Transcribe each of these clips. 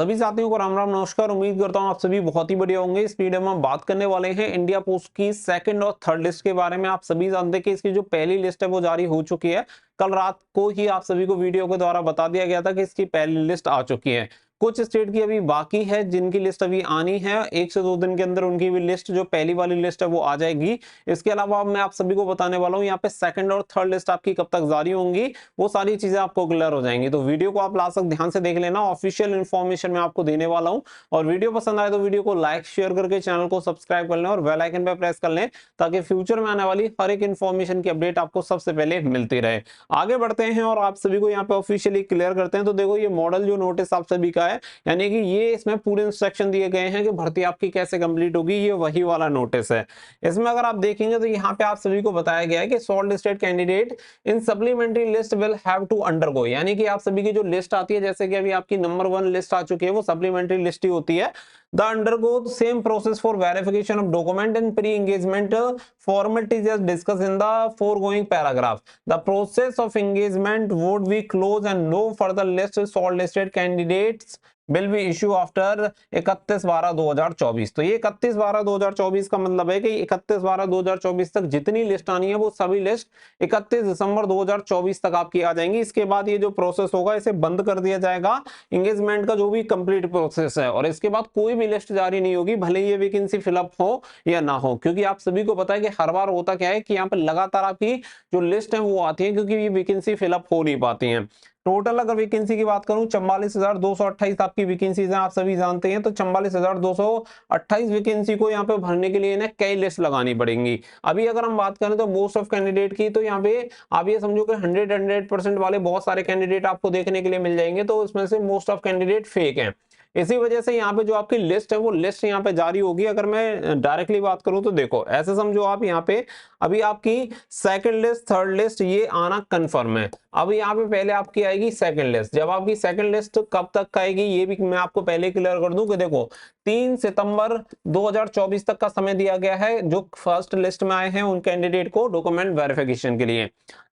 सभी साथियों को राम राम नमस्कार। उम्मीद करता हूं आप सभी बहुत ही बढ़िया होंगे। इस वीडियो में हम बात करने वाले हैं इंडिया पोस्ट की सेकंड और थर्ड लिस्ट के बारे में। आप सभी जानते हैं कि इसकी जो पहली लिस्ट है वो जारी हो चुकी है। कल रात को ही आप सभी को वीडियो के द्वारा बता दिया गया था कि इसकी पहली लिस्ट आ चुकी है। कुछ स्टेट की अभी बाकी है जिनकी लिस्ट अभी आनी है। 1 से 2 दिन के अंदर उनकी भी लिस्ट, जो पहली वाली लिस्ट है, वो आ जाएगी। इसके अलावा मैं आप सभी को बताने वाला हूँ यहाँ पे सेकंड और थर्ड लिस्ट आपकी कब तक जारी होंगी, वो सारी चीजें आपको क्लियर हो जाएंगी। तो वीडियो को आप लास्ट तक ध्यान से देख लेना, ऑफिशियल इन्फॉर्मेशन मैं आपको देने वाला हूँ। और वीडियो पसंद आए तो वीडियो को लाइक शेयर करके चैनल को सब्सक्राइब कर लें और बेल आइकन पे प्रेस कर लें, ताकि फ्यूचर में आने वाली हर एक इन्फॉर्मेशन की अपडेट आपको सबसे पहले मिलती रहे। आगे बढ़ते हैं और आप सभी को यहाँ पे ऑफिशियली क्लियर करते हैं। तो देखो, ये मॉडल जो नोटिस आप सभी का है, यानी कि ये इसमें पूरे इंस्ट्रक्शन दिए गए हैं कि भर्ती आपकी कैसे कंप्लीट होगी, ये वही वाला नोटिस है। इसमें अगर आप देखेंगे तो यहाँ पे आप सभी को बताया गया है कि short listed candidate in supplementary list will have to undergo, यानी कि आप सभी की जो लिस्ट आती है, जैसे कि अभी आपकी नंबर 1 लिस्ट आ चुकी है, वो सप्लीमेंट्री लिस्ट ही होती है। The undergo the same process for verification of document and pre-engagement formalities as discussed in the foregoing paragraph. The process of engagement would be closed and no further list shortlisted candidates will be issue after 31/12/2024। तो ये 31/12/2024 का मतलब है कि 31/12/2024 तक जितनी list आनी है वो सभी लिस्ट 31 दिसंबर 2024 तक आपकी आ जाएंगी। इसके बाद ये जो प्रोसेस होगा इसे बंद कर दिया जाएगा, एंगेजमेंट का जो भी कंप्लीट प्रोसेस है, और इसके बाद कोई भी लिस्ट जारी नहीं होगी, भले ये वैकेंसी फिलअप हो या ना हो। क्योंकि आप सभी को पता है कि हर बार होता क्या है कि यहाँ पे लगातार आपकी जो लिस्ट है वो आती है, क्योंकि ये वैकेंसी फिलअप हो नहीं पाती है। टोटल अगर वैकेंसी की बात करूं, 44,228 आपकी वैकेंसीज हैं, आप सभी जानते हैं। तो 44,228 वैकेंसी को यहाँ पे भरने के लिए ना कई लिस्ट लगानी पड़ेंगी। अभी अगर हम बात करें तो मोस्ट ऑफ कैंडिडेट की, तो यहाँ पे आप ये समझो कि 100% वाले बहुत सारे कैंडिडेट आपको देखने के लिए मिल जाएंगे। तो उसमें से मोस्ट ऑफ कैंडिडेट फेक हैं। इसी वजह से यहाँ पे जो आपकी लिस्ट है वो लिस्ट यहाँ पे जारी होगी। अगर मैं डायरेक्टली बात करूं तो देखो, ऐसे समझो आप यहाँ पे अभी आपकी सेकंड लिस्ट, थर्ड लिस्ट ये आना कंफर्म है। अब यहाँ पे पहले आपकी आएगी सेकंड लिस्ट। जब आपकी सेकंड लिस्ट कब तक आएगी ये भी मैं आपको पहले क्लियर कर दूं कि देखो, 3 सितंबर 2024 तक का समय दिया गया है जो फर्स्ट लिस्ट में आए हैं उन कैंडिडेट को डॉक्यूमेंट वेरिफिकेशन के लिए।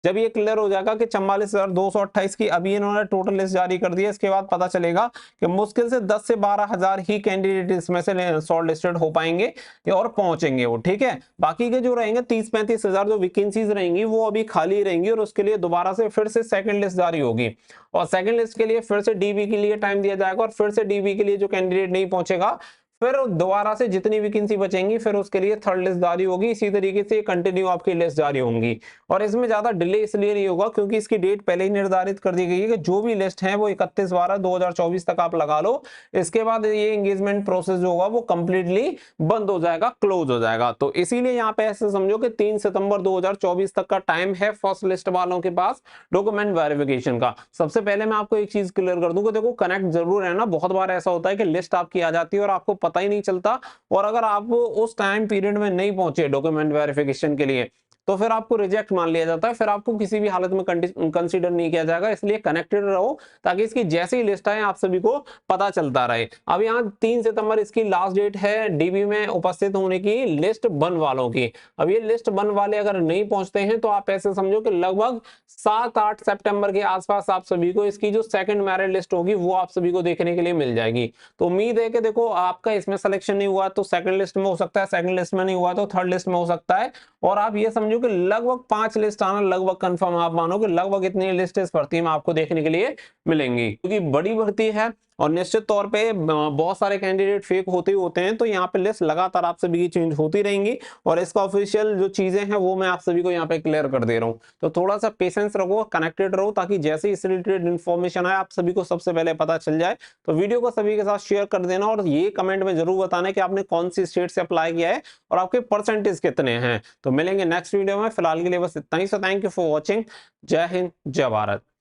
जब ये क्लियर हो जाएगा कि 44,228 की अभी इन्होंने टोटल लिस्ट जारी कर दी है, इसके बाद पता चलेगा कि मुश्किल से 10 से 12 हजार ही कैंडिडेट इसमें से शॉर्ट लिस्टेड हो पाएंगे और पहुंचेंगे वो, ठीक है। बाकी के जो रहेंगे 30-35 हजार जो वैकेंसीज रहेंगी वो अभी खाली रहेंगी, और उसके लिए दोबारा से फिर से सेकंड लिस्ट जारी होगी। और सेकंड लिस्ट के लिए फिर से डीबी के लिए टाइम दिया जाएगा, और फिर से डीबी के लिए जो कैंडिडेट नहीं पहुंचेगा, फिर दोबारा से जितनी वैकेंसी बचेंगी फिर उसके लिए थर्ड लिस्ट जारी होगी। इसी तरीके से कंटिन्यू आपकी लिस्ट जारी होंगी। और इसमें ज्यादा डिले इसलिए नहीं होगा क्योंकि इसकी डेट पहले ही निर्धारित कर दी गई है कि जो भी लिस्ट है वो 31/12/2024 तक आप लगा लो। इसके बाद ये एंगेजमेंट प्रोसेस जो होगा वो कंप्लीटली बंद हो जाएगा, क्लोज हो जाएगा। तो इसीलिए यहाँ पे ऐसे समझो कि 3 सितंबर 2024 तक का टाइम है फर्स्ट लिस्ट वालों के पास डॉक्यूमेंट वेरिफिकेशन का। सबसे पहले मैं आपको एक चीज क्लियर कर दूं कि देखो, कनेक्ट जरूर है ना। बहुत बार ऐसा होता है कि लिस्ट आपकी आ जाती है और आपको पता ही नहीं चलता, और अगर आप उस टाइम पीरियड में नहीं पहुंचे डॉक्यूमेंट वेरिफिकेशन के लिए तो फिर आपको रिजेक्ट मान लिया जाता है, फिर आपको किसी भी हालत में कंसीडर नहीं किया जाएगा। इसलिए कनेक्टेड रहो ताकि इसकी जैसी लिस्ट आए आप सभी को पता चलता रहे। अब यहाँ 3 सितंबर इसकी लास्ट डेट है डीबी में उपस्थित होने की लिस्ट वन वालों की। अब ये लिस्ट वन वाले अगर नहीं पहुंचते हैं तो आप ऐसे समझो कि लगभग 7-8 सितंबर के आसपास आप सभी को इसकी जो सेकंड मेरिट लिस्ट होगी वो आप सभी को देखने के लिए मिल जाएगी। तो उम्मीद है कि देखो, आपका इसमें सिलेक्शन नहीं हुआ तो सेकंड लिस्ट में हो सकता है, सेकंड लिस्ट में नहीं हुआ तो थर्ड लिस्ट में हो सकता है। और आप ये समझो कि लगभग 5 लिस्ट आना लगभग कंफर्म, आप मानो कि लगभग इतनी लिस्ट इस भर्ती में आपको देखने के लिए मिलेंगी, क्योंकि बड़ी भर्ती है और निश्चित तौर पे बहुत सारे कैंडिडेट फेक होते ही होते हैं। तो यहाँ पे लिस्ट लगातार आप सभी की चेंज होती रहेंगी, और इसका ऑफिशियल जो चीजें हैं वो मैं आप सभी को यहाँ पे क्लियर कर दे रहा हूँ। तो थोड़ा सा पेशेंस रखो, कनेक्टेड रहो, ताकि जैसे इस रिलेटेड इन्फॉर्मेशन आए आप सभी को सबसे पहले पता चल जाए। तो वीडियो को सभी के साथ शेयर कर देना, और ये कमेंट में जरूर बताना कि आपने कौन सी स्टेट से अप्लाई किया है और आपके परसेंटेज कितने हैं। तो मिलेंगे नेक्स्ट वीडियो में, फिलहाल के लिए बस इतना ही। So thank you for watching. जय हिंद, जय भारत।